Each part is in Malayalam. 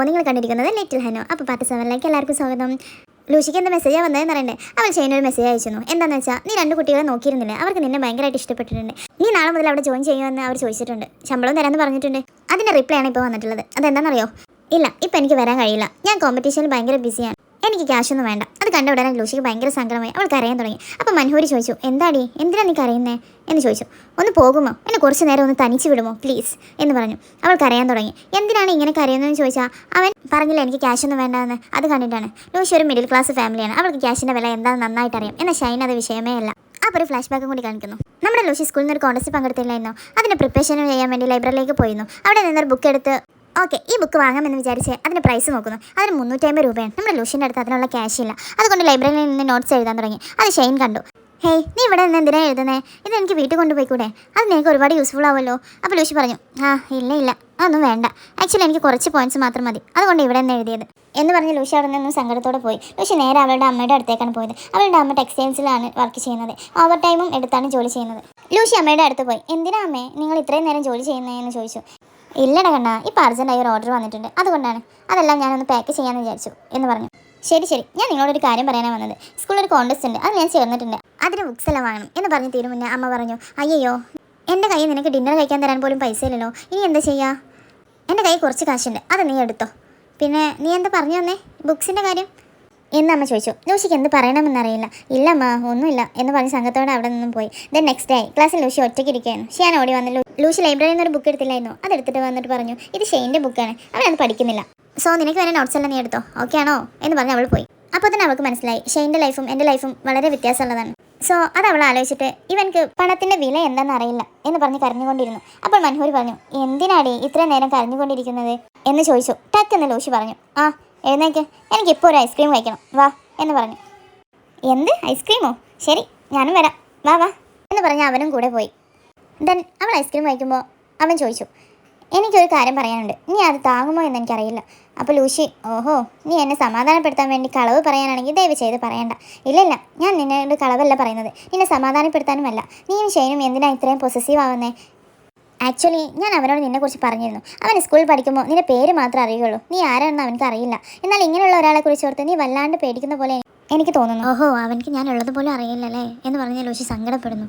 നിങ്ങൾ കണ്ടിരിക്കുന്നത് ലിറ്റിൽ ഹനോ. അപ്പോൾ പാർട്ട് 7ലേക്ക് എല്ലാവർക്കും സ്വാഗതം. ലൂഷിക്ക് എന്താ മെസ്സേജാണ് വന്നതെന്ന് അറിയണ്ടേ? അവൾ ഷൈനൊരു മെസ്സേജ് അയച്ചു. എന്താണെന്ന് വെച്ചാൽ, നീ 2 കുട്ടികളെ നോക്കിയിരുന്നില്ലേ, അവർക്ക് നിന്നെ ഭയങ്കരമായിട്ട് ഇഷ്ടപ്പെട്ടിട്ടുണ്ട്. നീ നാളെ മുതൽ അവിടെ ജോയിൻ ചെയ്യുമെന്ന് അവർ ചോദിച്ചിട്ടുണ്ട്. ശമ്പളം തരാമെന്ന് പറഞ്ഞിട്ടുണ്ട്. അതിൻ്റെ റിപ്ലൈ ആണ് ഇപ്പോൾ വന്നിട്ടുള്ളത്. അതെന്താണെന്നറിയോ? ഇല്ല, ഇപ്പം എനിക്ക് വരാൻ കഴിയില്ല. ഞാൻ കോമ്പറ്റീഷനിൽ ഭയങ്കര ബിസിയാണ്. എനിക്ക് ക്യാഷൊന്നും വേണ്ട. അത് കണ്ട ഉടനെ ലൂഷിക്ക് ഭയങ്കര സങ്കടമായി. അവൾ കരയാൻ തുടങ്ങി. അപ്പോൾ മനോഹരി ചോദിച്ചു, എന്താടി, എന്തിനാണ് നീ കരയുന്നേ എന്ന് ചോദിച്ചു. ഒന്ന് പോകുമോ, എന്നെ കുറച്ച് നേരം ഒന്ന് തനിച്ച് വിടുമോ പ്ലീസ് എന്ന് പറഞ്ഞു. അവൾ കരയാൻ തുടങ്ങി. എന്തിനാണ് ഇങ്ങനെ കരയുന്നതെന്ന് ചോദിച്ചാൽ അവൻ പറഞ്ഞില്ല എനിക്ക് ക്യാഷൊന്നും വേണ്ടെന്ന്. അത് കണ്ടിട്ടാണ്. ലൂഷി ഒരു മിഡിൽ ക്ലാസ് ഫാമിലിയാണ്. അവൾക്ക് ക്യാഷിൻ്റെ വില എന്താണെന്ന് നന്നായിട്ട് അറിയാം. എന്നാൽ ഷൈൻ അത് വിഷയമേ അല്ല. അപ്പോൾ ഒരു ഫ്ലാഷ് ബാക്കും കൂടി കാണിക്കുന്നു. നമ്മുടെ ലൂഷി സ്കൂളിൽ നിന്ന് ഒരു കോൺടെസ്റ്റ് പങ്കെടുത്തില്ലായിരുന്നു. അതിന് പ്രിപ്പറേഷൻ ചെയ്യാൻ വേണ്ടി ലൈബ്രറിയിലേക്ക് പോയിരുന്നു. അവിടെ നിന്നൊരു ബുക്ക് എടുത്ത് ഓക്കെ ഈ ബുക്ക് വാങ്ങാമെന്ന് വിചാരിച്ച് അതിന് പ്രൈസ് നോക്കുന്നു. അതിന് 350 രൂപയാണ്. നമ്മുടെ ലൂഷിൻ്റെ അടുത്ത് അതിനുള്ള ക്യാഷ് ഇല്ല. അതുകൊണ്ട് ലൈബ്രറിയിൽ നിന്ന് നോട്ട്സ് എഴുതാൻ തുടങ്ങി. അത് ഷൈൻ കണ്ടു. ഹേയ്, നീ ഇവിടെ നിന്ന് എന്തിനാണ് എഴുതുന്നത്? ഇത് എനിക്ക് വീട്ടിൽ കൊണ്ടുപോയിക്കൂടെ? അത് നിനക്ക് ഒരുപാട് യൂസ്ഫുൾ ആവുമല്ലോ. അപ്പോൾ ലൂഷി പറഞ്ഞു, ഇല്ല അതൊന്നും വേണ്ട. ആക്ച്വലി എനിക്ക് കുറച്ച് പോയിന്റ്സ് മാത്രം മതി. അതുകൊണ്ട് ഇവിടെ നിന്ന് എഴുതിയത് എന്ന് പറഞ്ഞ് ലൂഷി അവിടെ നിന്നും സങ്കടത്തോടെ പോയി. ലൂഷി നേരെ അവളുടെ അമ്മയുടെ അടുത്തേക്കാണ് പോയത്. അവളുടെ അമ്മ ടെക്സ്റ്റൈൽസിലാണ് വർക്ക് ചെയ്യുന്നത്. ഓവർ ടൈമും എടുത്താണ് ജോലി ചെയ്യുന്നത്. ലൂഷി അമ്മയുടെ അടുത്ത് പോയി. എന്തിനാ അമ്മേ നിങ്ങൾ ഇത്രയും നേരം ജോലി ചെയ്യുന്നതെന്ന് ചോദിച്ചു. ഇല്ലട കണ്ണാ, ഇപ്പോൾ അർജൻറ്റായി ഒരു ഓർഡർ വന്നിട്ടുണ്ട്, അതുകൊണ്ടാണ്. അതെല്ലാം ഞാനൊന്ന് പാക്ക് ചെയ്യാമെന്ന് വിചാരിച്ചു എന്ന് പറഞ്ഞു. ശരി ഞാൻ നിങ്ങളോടൊരു കാര്യം പറയാനാണ് വന്നത്. സ്കൂളിൽ ഒരു കോൺടെസ്റ്റ് ഉണ്ട്, അത് ഞാൻ ചേർന്നിട്ടുണ്ട്. അതിന് ബുക്സ് എല്ലാം വാങ്ങണം എന്ന് പറഞ്ഞ് തീരും മുന്നേ അമ്മ പറഞ്ഞു, അയ്യോ എൻ്റെ കയ്യിൽ നിനക്ക് ഡിന്നർ കഴിക്കാൻ തരാൻ പോലും പൈസ ഇല്ലല്ലോ, ഇനി എന്താ ചെയ്യുക? എൻ്റെ കയ്യിൽ കുറച്ച് കാശുണ്ട്, അത് നീ എടുത്തോ. പിന്നെ നീ എന്താ പറഞ്ഞു തന്നേ ബുക്സിൻ്റെ കാര്യം എന്ന് അമ്മ ചോദിച്ചു. ലൂഷിക്ക് എന്ത് പറയണമെന്നറിയില്ല. ഇല്ല അമ്മ ഒന്നുമില്ല എന്ന് പറഞ്ഞ് സംഘത്തോടെ അവിടെ നിന്നും പോയി. ദെൻ നെക്സ്റ്റ് ഡേ ക്ലാസ്സിൽ ലൂഷി ഒറ്റയ്ക്ക് ഇരിക്കുകയായിരുന്നു. ഷിയാൻ ഓടി വന്നു. ലൂഷി ലൈബ്രറിയിൽ നിന്ന് ഒരു ബുക്ക് എടുത്തില്ലായിരുന്നു. അതെടുത്തിട്ട് വന്നിട്ട് പറഞ്ഞു, ഇത് ഷെയിൻ്റെ ബുക്കാണ്, അവനത് പഠിക്കുന്നില്ല. സോ നിനക്ക് വേണേൽ നോട്ട്സ് എല്ലാം നീ എടുത്തോ, ഓക്കെ ആണോ എന്ന് പറഞ്ഞ് അവൾ പോയി. അപ്പോൾ തന്നെ അവൾക്ക് മനസ്സിലായി ഷെയിൻ്റെ ലൈഫും എൻ്റെ ലൈഫും വളരെ വ്യത്യാസമുള്ളതാണ്. സോ അത് അവൾ ആലോചിച്ചിട്ട് ഇവൻക്ക് പണത്തിൻ്റെ വില എന്താണെന്ന് അറിയില്ല എന്ന് പറഞ്ഞ് കരഞ്ഞുകൊണ്ടിരുന്നു. അപ്പോൾ മനോഹരി പറഞ്ഞു, എന്തിനാടി ഇത്രയും നേരം കരഞ്ഞുകൊണ്ടിരിക്കുന്നത് എന്ന് ചോദിച്ചു. ടക്ക് എന്ന് ലൂഷി പറഞ്ഞു, എഴുന്നേക്ക്, എനിക്കിപ്പോൾ ഒരു ഐസ്ക്രീം കഴിക്കണം, വാ എന്ന് പറഞ്ഞു. എന്ത് ഐസ്ക്രീമോ? ശരി ഞാനും വരാം, വാ എന്ന് പറഞ്ഞ് അവനും കൂടെ പോയി. ദെൻ അവൾ ഐസ്ക്രീം കഴിക്കുമ്പോൾ അവൻ ചോദിച്ചു, എനിക്കൊരു കാര്യം പറയാനുണ്ട്, നീ അത് താങ്ങുമോ എന്ന് എനിക്കറിയില്ല. അപ്പോൾ ലൂഷി, ഓഹോ നീ എന്നെ സമാധാനപ്പെടുത്താൻ വേണ്ടി കളവ് പറയാനാണെങ്കിൽ ദയവ് ചെയ്ത് പറയണ്ട. ഇല്ല ഞാൻ നിന്നോട് കളവല്ല പറയുന്നത്, നിന്നെ സമാധാനപ്പെടുത്താനുമല്ല. നീയും ഷൈനും എന്തിനാണ് ഇത്രയും പൊസസീവ് ആവുന്നേ? ആക്ച്വലി ഞാൻ അവനോട് നിന്നെക്കുറിച്ച് പറഞ്ഞിരുന്നു. അവൻ സ്കൂളിൽ പഠിക്കുമ്പോൾ നിന്റെ പേര് മാത്രമേ അറിയുള്ളൂ, നീ ആരാണെന്ന് അവനക്ക് അറിയില്ല. എന്നാൽ ഇങ്ങനെയുള്ള ഒരാളെക്കുറിച്ച് ഓർത്ത് നീ വല്ലാണ്ട് പേടിക്കുന്ന പോലെ എനിക്ക് തോന്നുന്നു. ഓഹോ അവനക്ക് ഞാൻ ഉള്ളതുപോലെ അറിയില്ലല്ലേ എന്ന് പറഞ്ഞ് ലൂഷി സങ്കടപ്പെടുന്നു.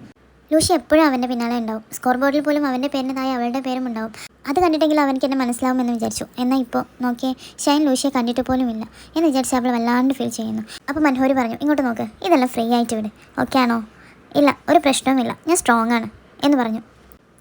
ലൂഷി എപ്പോഴും അവൻ്റെ പിന്നാലെ ഉണ്ടാവും. സ്കോർ ബോർഡിൽ പോലും അവൻ്റെ പേരിൻ്റെതായ അവളുടെ പേരും ഉണ്ടാവും. അത് കണ്ടിട്ടെങ്കിലും അവനക്ക് എന്നെ മനസ്സിലാവുമെന്ന് വിചാരിച്ചു. എന്നാൽ ഇപ്പോൾ നോക്കിയേ, ഷൈൻ ലൂഷിയെ കണ്ടിട്ട് പോലും ഇല്ല എന്ന് വിചാരിച്ച് അവൾ വല്ലാണ്ട് ഫീൽ ചെയ്യുന്നു. അപ്പോൾ മനോഹരി പറഞ്ഞു, ഇങ്ങോട്ട് നോക്ക്, ഇതെല്ലാം ഫ്രീ ആയിട്ട് വിട്, ഓക്കെ ആണോ? ഇല്ല ഒരു പ്രശ്നവുമില്ല, ഞാൻ സ്ട്രോങ് ആണ് എന്ന് പറഞ്ഞു.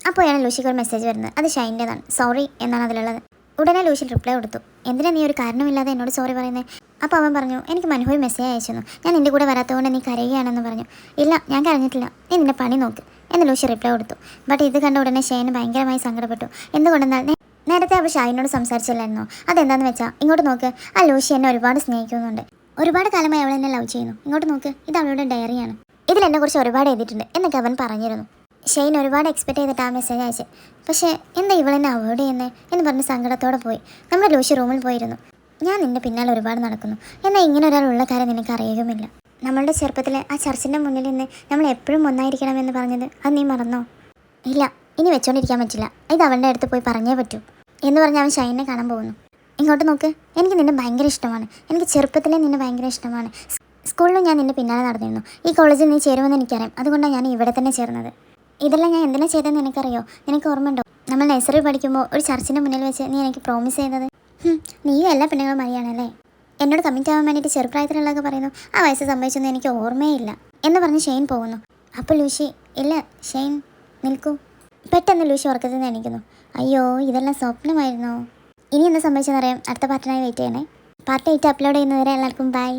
അപ്പോഴാണ് ലൂഷിക്ക് ഒരു മെസ്സേജ് വരുന്നത്. അത് ഷൈൻ്റെതാണ്. സോറി എന്നാണ് അതിലുള്ളത്. ഉടനെ ലൂഷി റിപ്ലൈ കൊടുത്തു. എന്തിനാ നീ ഒരു കാരണമില്ലാതെ എന്നോട് സോറി പറയുന്നത്? അപ്പോൾ അവൻ പറഞ്ഞു, എനിക്ക് മനോഹരി മെസ്സേജ് അയച്ചു, ഞാൻ നിൻ്റെ കൂടെ വരാത്തതുകൊണ്ട് നീ കരയുകയാണെന്ന് പറഞ്ഞു. ഇല്ല ഞാൻ കരഞ്ഞിട്ടില്ല, നീ നിൻ്റെ പണി നോക്ക് എന്ന് ലൂഷി റിപ്ലൈ കൊടുത്തു. ബട്ട് ഇത് കണ്ട ഉടനെ ഷൈന് ഭയങ്കരമായി സങ്കടപ്പെട്ടു. എന്തുകൊണ്ടെന്നാൽ നേരത്തെ അവൾ ഷൈനോട് സംസാരിച്ചില്ലായിരുന്നോ? അതെന്താണെന്ന് വെച്ചാൽ, ഇങ്ങോട്ട് നോക്ക്, ആ ലൂഷി എന്നെ ഒരുപാട് സ്നേഹിക്കുന്നുണ്ട്. ഒരുപാട് കാലമായി അവൾ എന്നെ ലവ് ചെയ്യുന്നു. ഇങ്ങോട്ട് നോക്ക്, ഇത് അവളുടെ ഡയറിയാണ്. ഇതിൽ എന്നെക്കുറിച്ച് ഒരുപാട് എഴുതിയിട്ടുണ്ട് എന്നൊക്കെ അവൻ പറഞ്ഞിരുന്നു. ഷൈൻ ഒരുപാട് എക്സ്പെക്ട് ചെയ്തിട്ട് ആ മെസ്സേജ് അയച്ചു. പക്ഷേ എന്താ ഇവളെന്നെ അവോയ്ഡ് ചെയ്യുന്നത് എന്ന് പറഞ്ഞ് സങ്കടത്തോടെ പോയി. നമ്മുടെ ലൂഷി റൂമിൽ പോയിരുന്നു. ഞാൻ നിൻ്റെ പിന്നാലെ ഒരുപാട് നടക്കുന്നു, എന്നാൽ ഇങ്ങനെ ഒരാളുള്ള കാര്യം നിനക്ക് അറിയുകയുമില്ല. നമ്മളുടെ ചെറുപ്പത്തിൽ ആ ചർച്ചിൻ്റെ മുന്നിൽ നിന്ന് നമ്മൾ എപ്പോഴും ഒന്നായിരിക്കണമെന്ന് പറഞ്ഞത് അത് നീ മറന്നോ? ഇല്ല ഇനി വെച്ചോണ്ടിരിക്കാൻ പറ്റില്ല, ഇത് അവളുടെ അടുത്ത് പോയി പറഞ്ഞേ പറ്റൂ എന്ന് പറഞ്ഞ് അവൻ ഷൈനെ കാണാൻ പോകുന്നു. ഇങ്ങോട്ട് നോക്ക്, എനിക്ക് നിന്നെ ഭയങ്കര ഇഷ്ടമാണ്. എനിക്ക് ചെറുപ്പത്തിലേ നിന്നെ ഭയങ്കര ഇഷ്ടമാണ്. സ്കൂളിലും ഞാൻ നിൻ്റെ പിന്നാലെ നടന്നിരുന്നു. ഈ കോളേജിൽ നീ ചേരുമെന്ന് എനിക്കറിയാം, അതുകൊണ്ടാണ് ഞാൻ ഇവിടെ തന്നെ ചേർന്നത്. ഇതെല്ലാം ഞാൻ എന്തിനാ ചെയ്തതെന്ന് എനിക്കറിയോ? നിനക്ക് ഓർമ്മയുണ്ടോ? നമ്മൾ നഴ്സറി പഠിക്കുമ്പോൾ ഒരു ചർച്ചിൻ്റെ മുന്നിൽ വെച്ച് നീ എനിക്ക് പ്രോമിസ് ചെയ്തത്. നീയും എല്ലാ പെണ്ണുങ്ങളും മറിയാണല്ലേ? എന്നോട് കമ്മിറ്റ് ആവാൻ വേണ്ടിയിട്ട് ചെറുപ്രായത്തിലുള്ളതൊക്കെ പറയുന്നു. ആ വയസ്സ് സംഭവിച്ചൊന്നും എനിക്ക് ഓർമ്മയില്ല എന്ന് പറഞ്ഞ് ഷൈൻ പോകുന്നു. അപ്പോൾ ലൂഷി, ഇല്ല ഷൈൻ നിൽക്കൂ. പെട്ടെന്ന് ലൂഷി ഉറക്കത്തിൽ നിന്ന് എണീക്കുന്നു. അയ്യോ ഇതെല്ലാം സ്വപ്നമായിരുന്നോ? ഇനി എന്താ സംഭവിച്ചെന്നറിയാം. അടുത്ത പാർട്ടിനായി വെയിറ്റ് ചെയ്യണേ. പാർട്ട് 8 അപ്ലോഡ് ചെയ്യുന്നവരെ എല്ലാവർക്കും ബൈ.